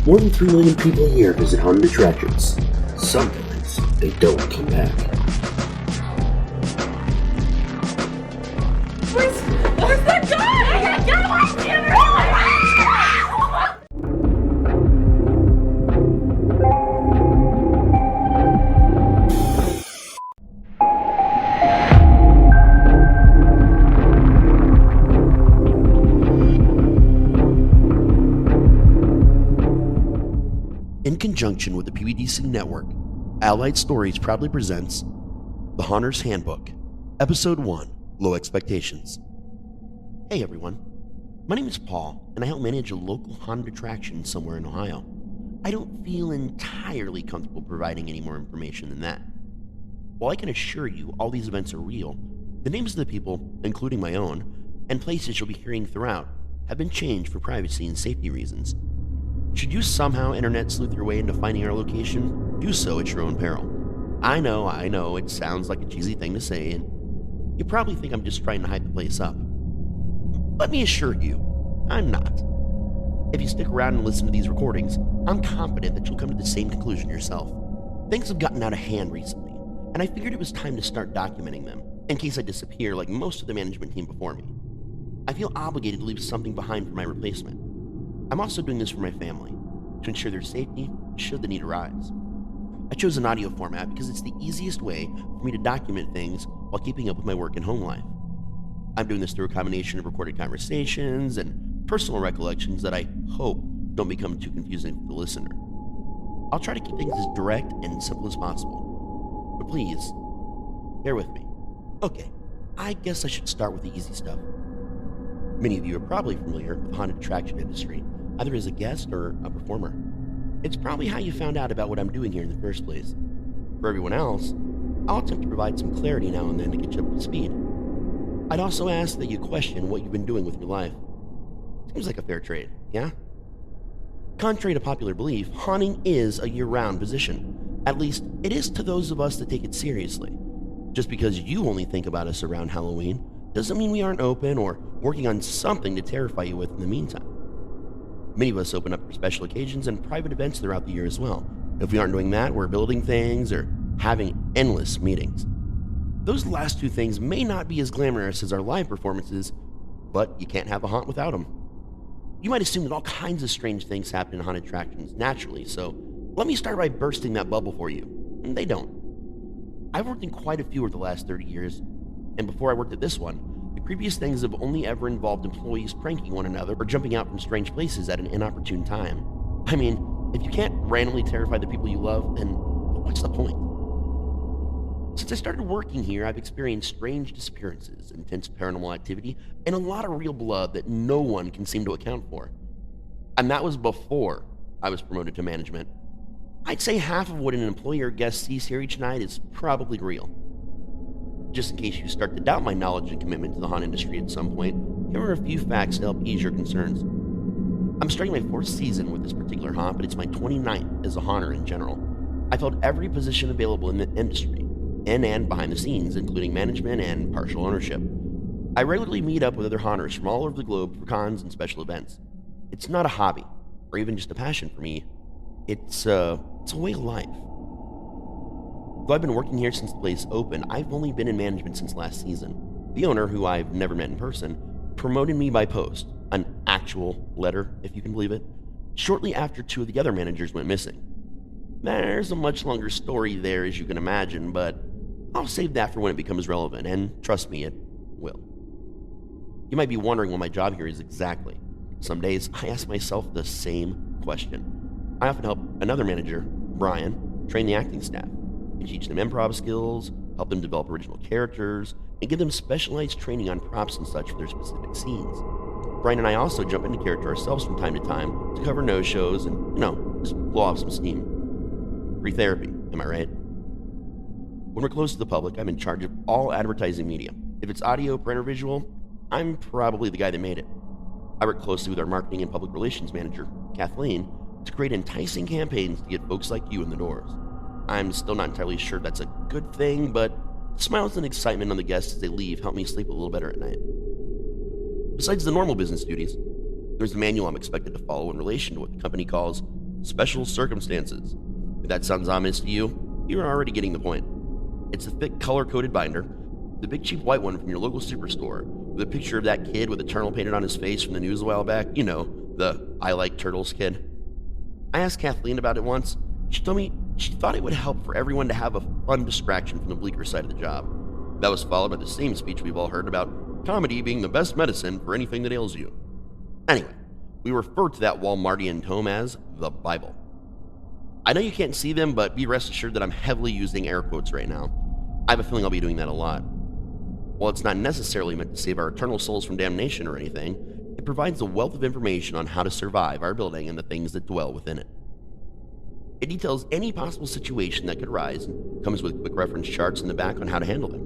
More than 3 million people a year visit haunted attractions. Sometimes they don't come back. Where's that guy? Get away from me! In conjunction with the PBDC Network, Allied Stories proudly presents The Haunter's Handbook, Episode 1, Low Expectations. Hey everyone, my name is Paul, and I help manage a local haunted attraction somewhere in Ohio. I don't feel entirely comfortable providing any more information than that. While I can assure you all these events are real, the names of the people, including my own, and places you'll be hearing throughout, have been changed for privacy and safety reasons. Should you somehow internet sleuth your way into finding our location, do so at your own peril. I know, it sounds like a cheesy thing to say, and you probably think I'm just trying to hype the place up. Let me assure you, I'm not. If you stick around and listen to these recordings, I'm confident that you'll come to the same conclusion yourself. Things have gotten out of hand recently, and I figured it was time to start documenting them, in case I disappear like most of the management team before me. I feel obligated to leave something behind for my replacement. I'm also doing this for my family, to ensure their safety should the need arise. I chose an audio format because it's the easiest way for me to document things while keeping up with my work and home life. I'm doing this through a combination of recorded conversations and personal recollections that I hope don't become too confusing for the listener. I'll try to keep things as direct and simple as possible, but please, bear with me. Okay, I guess I should start with the easy stuff. Many of you are probably familiar with the haunted attraction industry, either as a guest or a performer. It's probably how you found out about what I'm doing here in the first place. For everyone else, I'll attempt to provide some clarity now and then to get you up to speed. I'd also ask that you question what you've been doing with your life. Seems like a fair trade, yeah? Contrary to popular belief, haunting is a year-round position. At least, it is to those of us that take it seriously. Just because you only think about us around Halloween doesn't mean we aren't open or working on something to terrify you with in the meantime. Many of us open up for special occasions and private events throughout the year as well. If we aren't doing that, we're building things or having endless meetings. Those last two things may not be as glamorous as our live performances, but you can't have a haunt without them. You might assume that all kinds of strange things happen in haunted attractions naturally, so let me start by bursting that bubble for you. And they don't. I've worked in quite a few over the last 30 years, and before I worked at this one, the creepiest things have only ever involved employees pranking one another or jumping out from strange places at an inopportune time. I mean, if you can't randomly terrify the people you love, then what's the point? Since I started working here, I've experienced strange disappearances, intense paranormal activity, and a lot of real blood that no one can seem to account for. And that was before I was promoted to management. I'd say half of what an employee or guest sees here each night is probably real. Just in case you start to doubt my knowledge and commitment to the haunt industry at some point, here are a few facts to help ease your concerns. I'm starting my 4th season with this particular haunt, but it's my 29th as a haunter in general. I've held every position available in the industry, in and behind the scenes, including management and partial ownership. I regularly meet up with other haunters from all over the globe for cons and special events. It's not a hobby, or even just a passion for me. It's a way of life. Though I've been working here since the place opened, I've only been in management since last season. The owner, who I've never met in person, promoted me by post, an actual letter, if you can believe it, shortly after 2 of the other managers went missing. There's a much longer story there, as you can imagine, but I'll save that for when it becomes relevant, and trust me, it will. You might be wondering what my job here is exactly. Some days, I ask myself the same question. I often help another manager, Brian, train the acting staff. I teach them improv skills, help them develop original characters, and give them specialized training on props and such for their specific scenes. Brian and I also jump into character ourselves from time to time to cover no-shows and, just blow off some steam. Free therapy, am I right? When we're close to the public, I'm in charge of all advertising media. If it's audio, print, or visual, I'm probably the guy that made it. I work closely with our marketing and public relations manager, Kathleen, to create enticing campaigns to get folks like you in the doors. I'm still not entirely sure that's a good thing, but smiles and excitement on the guests as they leave help me sleep a little better at night. Besides the normal business duties, there's the manual I'm expected to follow in relation to what the company calls special circumstances. If that sounds ominous to you, you're already getting the point. It's a thick color-coded binder, the big cheap white one from your local superstore, with a picture of that kid with a turtle painted on his face from the news a while back. You know, the I like turtles kid. I asked Kathleen about it once. She told me she thought it would help for everyone to have a fun distraction from the bleaker side of the job. That was followed by the same speech we've all heard about comedy being the best medicine for anything that ails you. Anyway, we refer to that Walmartian tome as the Bible. I know you can't see them, but be rest assured that I'm heavily using air quotes right now. I have a feeling I'll be doing that a lot. While it's not necessarily meant to save our eternal souls from damnation or anything, it provides a wealth of information on how to survive our building and the things that dwell within it. It details any possible situation that could arise and comes with quick reference charts in the back on how to handle them.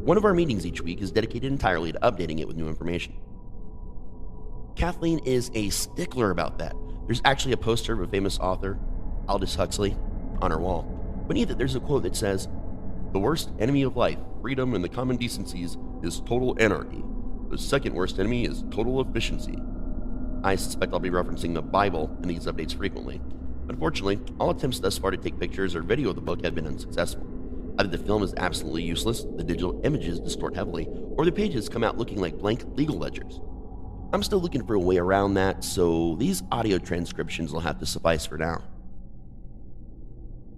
One of our meetings each week is dedicated entirely to updating it with new information. Kathleen is a stickler about that. There's actually a poster of a famous author, Aldous Huxley, on her wall. Beneath it, there's a quote that says, "The worst enemy of life, freedom, and the common decencies is total anarchy. The second worst enemy is total efficiency." I suspect I'll be referencing the Bible in these updates frequently. Unfortunately, all attempts thus far to take pictures or video of the book have been unsuccessful. Either the film is absolutely useless, the digital images distort heavily, or the pages come out looking like blank legal ledgers. I'm still looking for a way around that, so these audio transcriptions will have to suffice for now.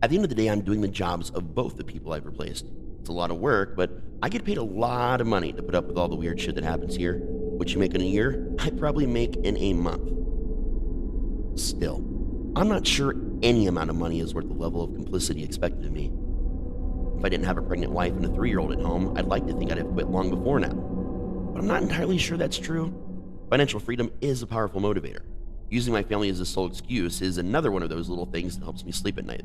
At the end of the day, I'm doing the jobs of both the people I've replaced. It's a lot of work, but I get paid a lot of money to put up with all the weird shit that happens here. What you make in a year, I probably make in a month. Still, I'm not sure any amount of money is worth the level of complicity expected of me. If I didn't have a pregnant wife and a 3-year-old at home, I'd like to think I'd have quit long before now. But I'm not entirely sure that's true. Financial freedom is a powerful motivator. Using my family as a sole excuse is another one of those little things that helps me sleep at night.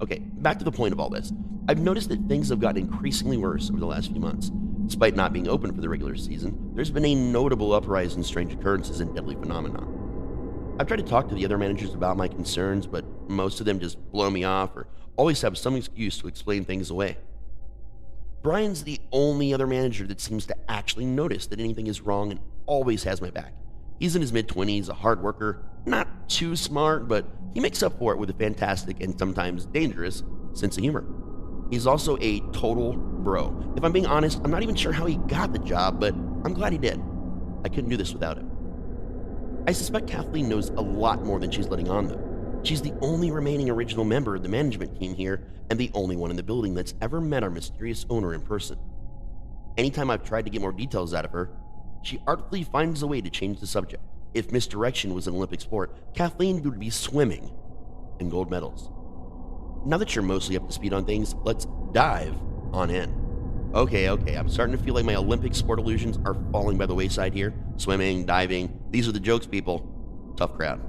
Okay, back to the point of all this. I've noticed that things have gotten increasingly worse over the last few months. Despite not being open for the regular season, there's been a notable uprise in strange occurrences and deadly phenomena. I've tried to talk to the other managers about my concerns, but most of them just blow me off or always have some excuse to explain things away. Brian's the only other manager that seems to actually notice that anything is wrong and always has my back. He's in his mid-20s, a hard worker, not too smart, but he makes up for it with a fantastic and sometimes dangerous sense of humor. He's also a total bro. If I'm being honest, I'm not even sure how he got the job, but I'm glad he did. I couldn't do this without him. I suspect Kathleen knows a lot more than she's letting on, though. She's the only remaining original member of the management team here and the only one in the building that's ever met our mysterious owner in person. Anytime I've tried to get more details out of her, she artfully finds a way to change the subject. If misdirection was an Olympic sport, Kathleen would be swimming in gold medals. Now that you're mostly up to speed on things, let's dive on in. Okay, I'm starting to feel like my Olympic sport illusions are falling by the wayside here. Swimming, diving, these are the jokes, people. Tough crowd.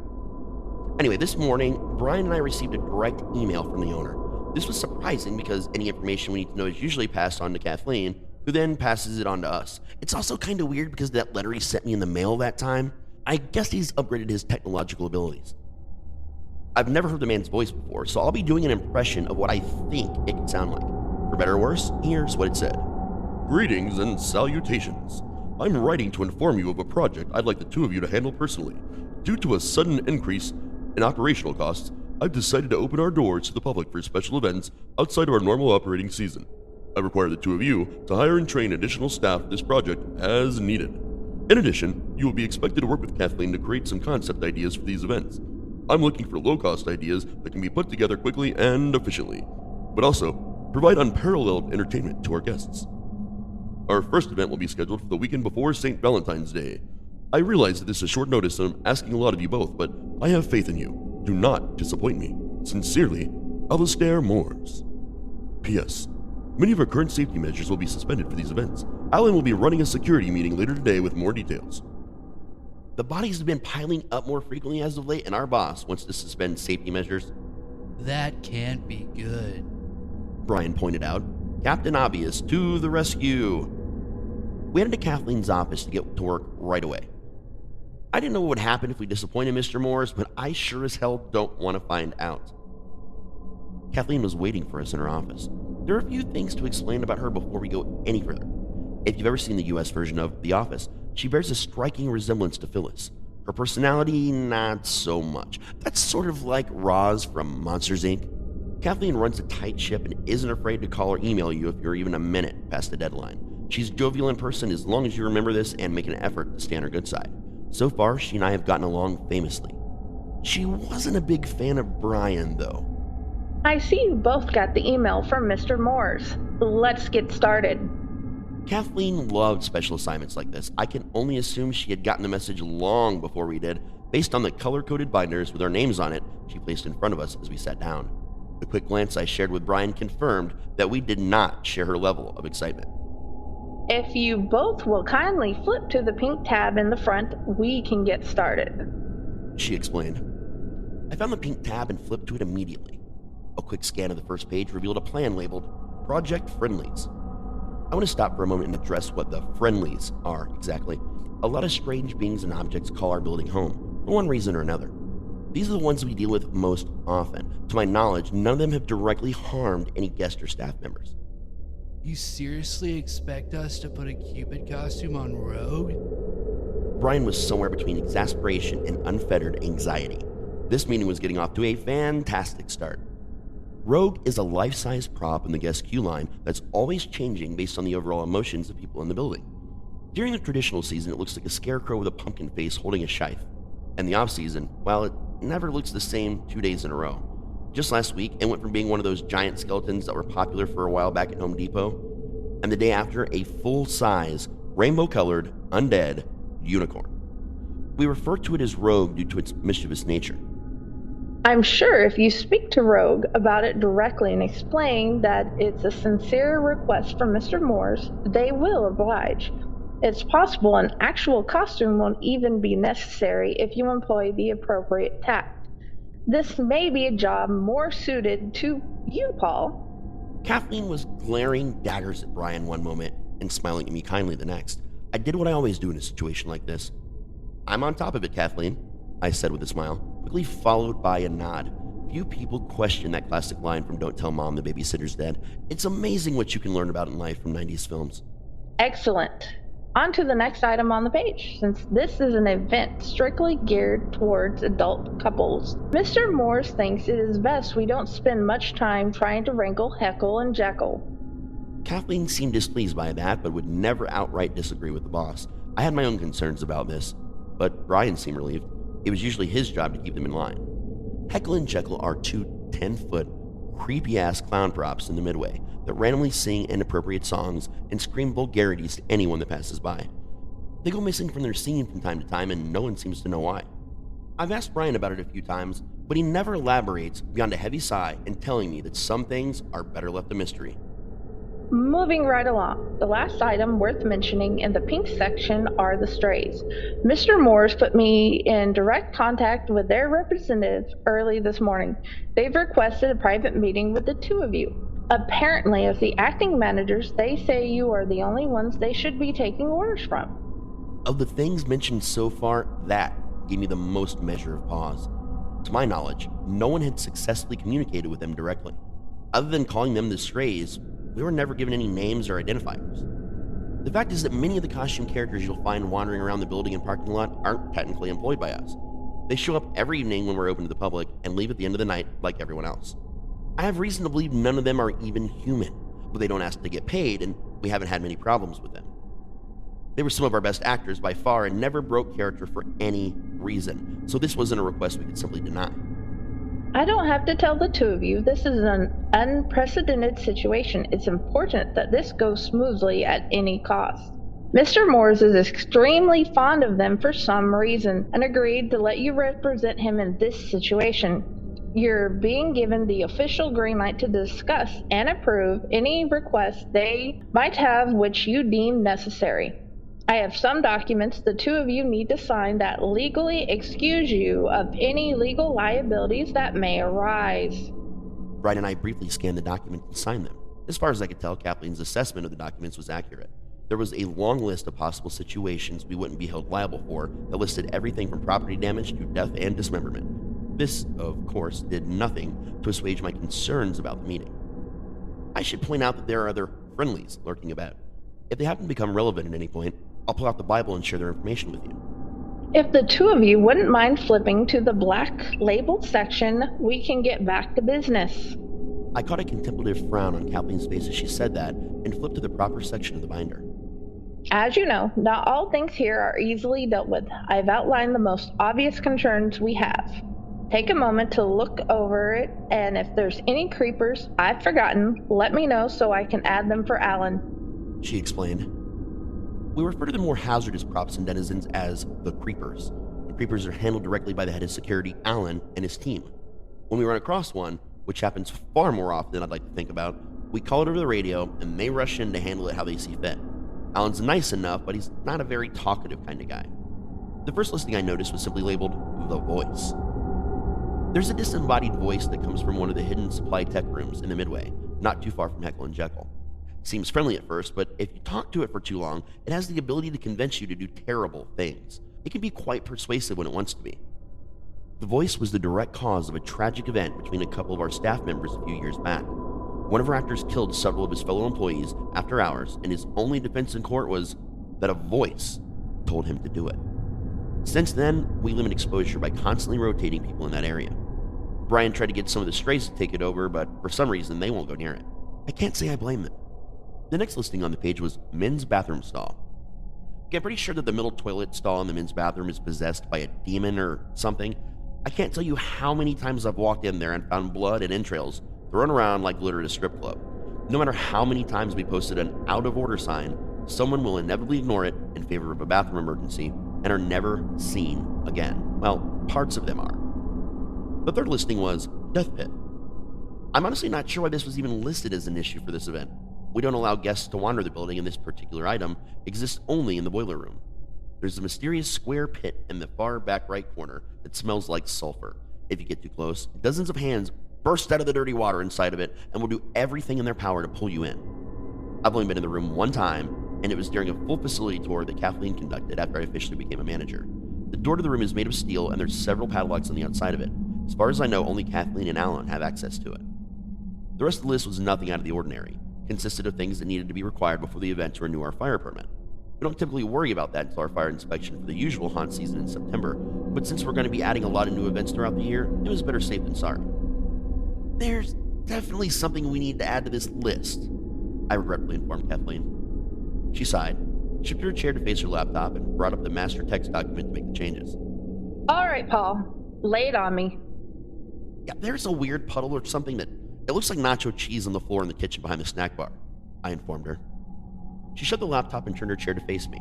Anyway, this morning, Brian and I received a direct email from the owner. This was surprising because any information we need to know is usually passed on to Kathleen, who then passes it on to us. It's also kind of weird because that letter he sent me in the mail that time, I guess he's upgraded his technological abilities. I've never heard the man's voice before, so I'll be doing an impression of what I think it could sound like. For better or worse, here's what it said. Greetings and salutations. I'm writing to inform you of a project I'd like the two of you to handle personally. Due to a sudden increase in operational costs, I've decided to open our doors to the public for special events outside of our normal operating season. I require the two of you to hire and train additional staff for this project as needed. In addition, you will be expected to work with Kathleen to create some concept ideas for these events. I'm looking for low-cost ideas that can be put together quickly and efficiently, but also provide unparalleled entertainment to our guests. Our first event will be scheduled for the weekend before St. Valentine's Day. I realize that this is short notice and I'm asking a lot of you both, but I have faith in you. Do not disappoint me. Sincerely, Alistair Moores. P.S. Many of our current safety measures will be suspended for these events. Alan will be running a security meeting later today with more details. The bodies have been piling up more frequently as of late, and our boss wants to suspend safety measures. That can't be good, Brian pointed out. Captain Obvious to the rescue. We headed to Kathleen's office to get to work right away. I didn't know what would happen if we disappointed Mr. Morris, but I sure as hell don't want to find out. Kathleen was waiting for us in her office. There are a few things to explain about her before we go any further. If you've ever seen the US version of The Office, she bears a striking resemblance to Phyllis. Her personality, not so much. That's sort of like Roz from Monsters, Inc. Kathleen runs a tight ship and isn't afraid to call or email you if you're even a minute past the deadline. She's jovial in person as long as you remember this and make an effort to stay on her good side. So far, she and I have gotten along famously. She wasn't a big fan of Brian, though. I see you both got the email from Mr. Moores. Let's get started. Kathleen loved special assignments like this. I can only assume she had gotten the message long before we did, based on the color-coded binders with our names on it she placed in front of us as we sat down. The quick glance I shared with Brian confirmed that we did not share her level of excitement. If you both will kindly flip to the pink tab in the front, we can get started. She explained. I found the pink tab and flipped to it immediately. A quick scan of the first page revealed a plan labeled Project Friendlies. I want to stop for a moment and address what the Friendlies are exactly. A lot of strange beings and objects call our building home, for one reason or another. These are the ones we deal with most often. To my knowledge, none of them have directly harmed any guest or staff members. You seriously expect us to put a Cupid costume on Rogue? Brian was somewhere between exasperation and unfettered anxiety. This meeting was getting off to a fantastic start. Rogue is a life-size prop in the guest queue line that's always changing based on the overall emotions of people in the building. During the traditional season, it looks like a scarecrow with a pumpkin face holding a scythe. And the off-season, well, it never looks the same 2 days in a row. Just last week, it went from being one of those giant skeletons that were popular for a while back at Home Depot, and the day after, a full-size, rainbow-colored, undead unicorn. We refer to it as Rogue due to its mischievous nature. I'm sure if you speak to Rogue about it directly and explain that it's a sincere request from Mr. Moores, they will oblige. It's possible an actual costume won't even be necessary if you employ the appropriate tact. This may be a job more suited to you, Paul. Kathleen was glaring daggers at Brian one moment and smiling at me kindly the next. I did what I always do in a situation like this. I'm on top of it, Kathleen, I said with a smile, quickly followed by a nod. Few people question that classic line from Don't Tell Mom the Babysitter's Dead. It's amazing what you can learn about in life from 90s films. Excellent. On to the next item on the page. Since this is an event strictly geared towards adult couples, Mr. Moores thinks it is best we don't spend much time trying to wrangle Heckle and Jekyll. Kathleen seemed displeased by that, but would never outright disagree with the boss. I had my own concerns about this, but Brian seemed relieved. It was usually his job to keep them in line. Heckle and Jekyll are two 10-foot, creepy-ass clown props in the Midway that randomly sing inappropriate songs and scream vulgarities to anyone that passes by. They go missing from their scene from time to time, and no one seems to know why. I've asked Brian about it a few times, but he never elaborates beyond a heavy sigh and telling me that some things are better left a mystery. Moving right along, the last item worth mentioning in the pink section are the strays. Mr. Moores put me in direct contact with their representative early this morning. They've requested a private meeting with the two of you. Apparently, as the acting managers, they say you are the only ones they should be taking orders from. Of the things mentioned so far, that gave me the most measure of pause. To my knowledge, no one had successfully communicated with them directly. Other than calling them the strays, we were never given any names or identifiers. The fact is that many of the costume characters you'll find wandering around the building and parking lot aren't technically employed by us. They show up every evening when we're open to the public and leave at the end of the night like everyone else. I have reason to believe none of them are even human, but they don't ask to get paid, and we haven't had many problems with them. They were some of our best actors by far and never broke character for any reason, so this wasn't a request we could simply deny. I don't have to tell the two of you this is an unprecedented situation. It's important that this goes smoothly at any cost. Mr. Moores is extremely fond of them for some reason and agreed to let you represent him in this situation. You're being given the official green light to discuss and approve any requests they might have which you deem necessary. I have some documents the two of you need to sign that legally excuse you of any legal liabilities that may arise. Brian and I briefly scanned the documents and signed them. As far as I could tell, Kathleen's assessment of the documents was accurate. There was a long list of possible situations we wouldn't be held liable for that listed everything from property damage to death and dismemberment. This, of course, did nothing to assuage my concerns about the meeting. I should point out that there are other friendlies lurking about. If they happen to become relevant at any point, I'll pull out the Bible and share their information with you. If the two of you wouldn't mind flipping to the black labeled section, we can get back to business. I caught a contemplative frown on Kathleen's face as she said that and flipped to the proper section of the binder. As you know, not all things here are easily dealt with. I've outlined the most obvious concerns we have. Take a moment to look over it, and if there's any creepers I've forgotten, let me know so I can add them for Alan. She explained. We refer to the more hazardous props and denizens as the creepers. The creepers are handled directly by the head of security, Alan, and his team. When we run across one, which happens far more often than I'd like to think about, we call it over the radio, and they rush in to handle it how they see fit. Alan's nice enough, but he's not a very talkative kind of guy. The first listing I noticed was simply labeled The Voice. There's a disembodied voice that comes from one of the hidden supply tech rooms in the Midway, not too far from Heckle and Jekyll. Seems friendly at first, but if you talk to it for too long, it has the ability to convince you to do terrible things. It can be quite persuasive when it wants to be. The voice was the direct cause of a tragic event between a couple of our staff members a few years back. One of our actors killed several of his fellow employees after hours, and his only defense in court was that a voice told him to do it. Since then, we limit exposure by constantly rotating people in that area. Brian tried to get some of the strays to take it over, but for some reason they won't go near it. I can't say I blame them. The next listing on the page was men's bathroom stall. Okay, I'm pretty sure that the middle toilet stall in the men's bathroom is possessed by a demon or something. I can't tell you how many times I've walked in there and found blood and entrails thrown around like glitter at a strip club. No matter how many times we posted an out of order sign, someone will inevitably ignore it in favor of a bathroom emergency and are never seen again. Well, parts of them are. The third listing was Death Pit. I'm honestly not sure why this was even listed as an issue for this event. We don't allow guests to wander the building, and this particular item exists only in the boiler room. There's a mysterious square pit in the far back right corner that smells like sulfur. If you get too close, dozens of hands burst out of the dirty water inside of it and will do everything in their power to pull you in. I've only been in the room one time, and it was during a full facility tour that Kathleen conducted after I officially became a manager. The door to the room is made of steel, and there's several padlocks on the outside of it. As far as I know, only Kathleen and Alan have access to it. The rest of the list was nothing out of the ordinary. Consisted of things that needed to be required before the event to renew our fire permit. We don't typically worry about that until our fire inspection for the usual haunt season in September, but since we're going to be adding a lot of new events throughout the year, it was better safe than sorry. There's definitely something we need to add to this list, I regretfully informed Kathleen. She sighed, shifted her chair to face her laptop, and brought up the master text document to make the changes. All right, Paul, lay it on me. Yeah, there's a weird puddle or something that it looks like nacho cheese on the floor in the kitchen behind the snack bar, I informed her. She shut the laptop and turned her chair to face me.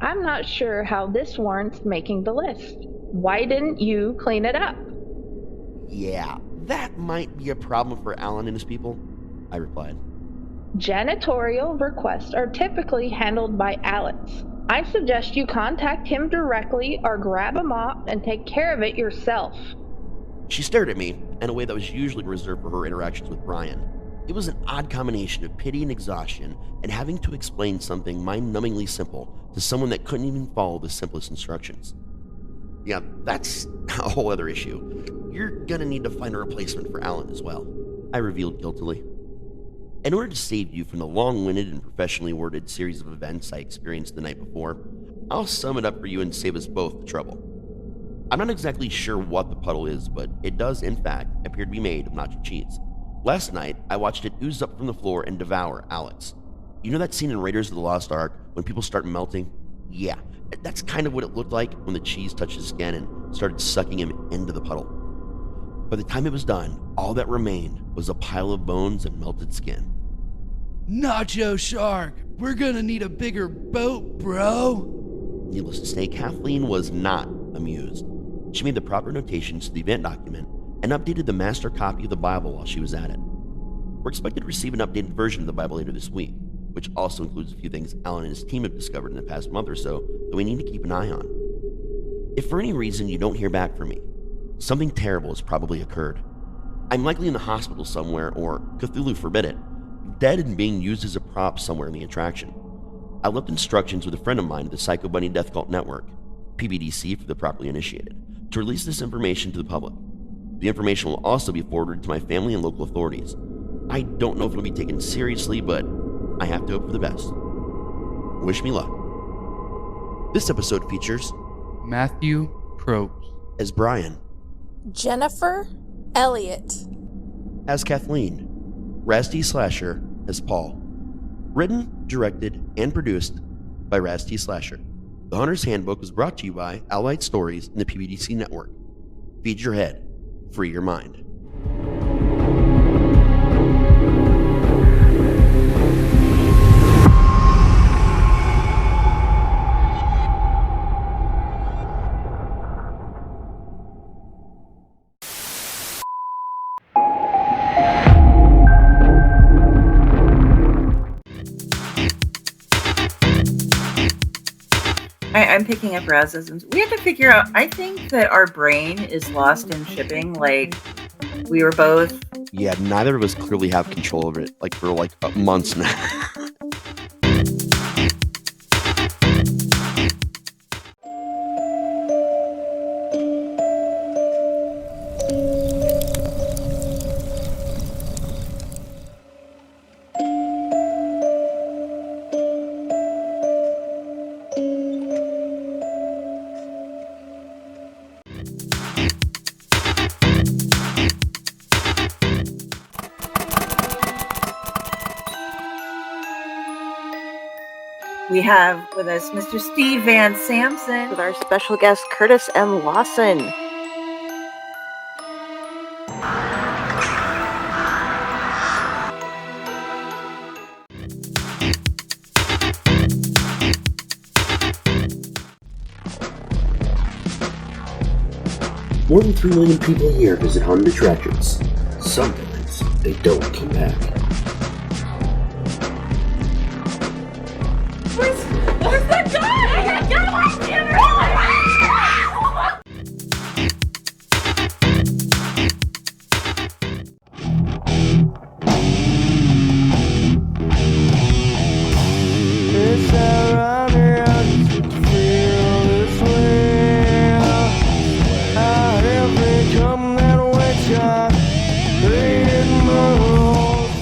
I'm not sure how this warrants making the list. Why didn't you clean it up? Yeah, that might be a problem for Alan and his people, I replied. Janitorial requests are typically handled by Alex. I suggest you contact him directly or grab a mop and take care of it yourself. She stared at me in a way that was usually reserved for her interactions with Brian. It was an odd combination of pity and exhaustion and having to explain something mind-numbingly simple to someone that couldn't even follow the simplest instructions. Yeah, that's a whole other issue. You're gonna need to find a replacement for Alan as well, I revealed guiltily. In order to save you from the long-winded and professionally worded series of events I experienced the night before, I'll sum it up for you and save us both the trouble. I'm not exactly sure what the puddle is, but it does, in fact, appear to be made of nacho cheese. Last night, I watched it ooze up from the floor and devour Alex. You know that scene in Raiders of the Lost Ark when people start melting? Yeah, that's kind of what it looked like when the cheese touched his skin and started sucking him into the puddle. By the time it was done, all that remained was a pile of bones and melted skin. Nacho Shark, we're gonna need a bigger boat, bro. Needless to say, Kathleen was not amused. She made the proper notations to the event document and updated the master copy of the Bible while she was at it. We're expected to receive an updated version of the Bible later this week, which also includes a few things Alan and his team have discovered in the past month or so that we need to keep an eye on. If for any reason you don't hear back from me, something terrible has probably occurred. I'm likely in the hospital somewhere, or, Cthulhu forbid it, dead and being used as a prop somewhere in the attraction. I left instructions with a friend of mine at the Psycho Bunny Death Cult Network, PBDC for the properly initiated, to release this information to the public. The information will also be forwarded to my family and local authorities. I don't know if it'll be taken seriously, but I have to hope for the best. Wish me luck. This episode features Matthew Probst. As Brian. Jennifer Elliott. As Kathleen. Raz-T Slasher as Paul. Written, directed, and produced by Raz-T Slasher. The Hunter's Handbook was brought to you by Allied Stories and the PBDC Network. Feed your head, free your mind. I'm picking up Raz's. We have to figure out. I think that our brain is lost in shipping. Like, we were both. Yeah, neither of us clearly have control over it, for months now. We have with us Mr. Steve Van Samson with our special guest Curtis M. Lawson. More than 3 million people a year visit haunted attractions. Sometimes they don't come back. Where's the guy? Get away from him! It's around here, feel this way. I have become that way, child. Reading my rules.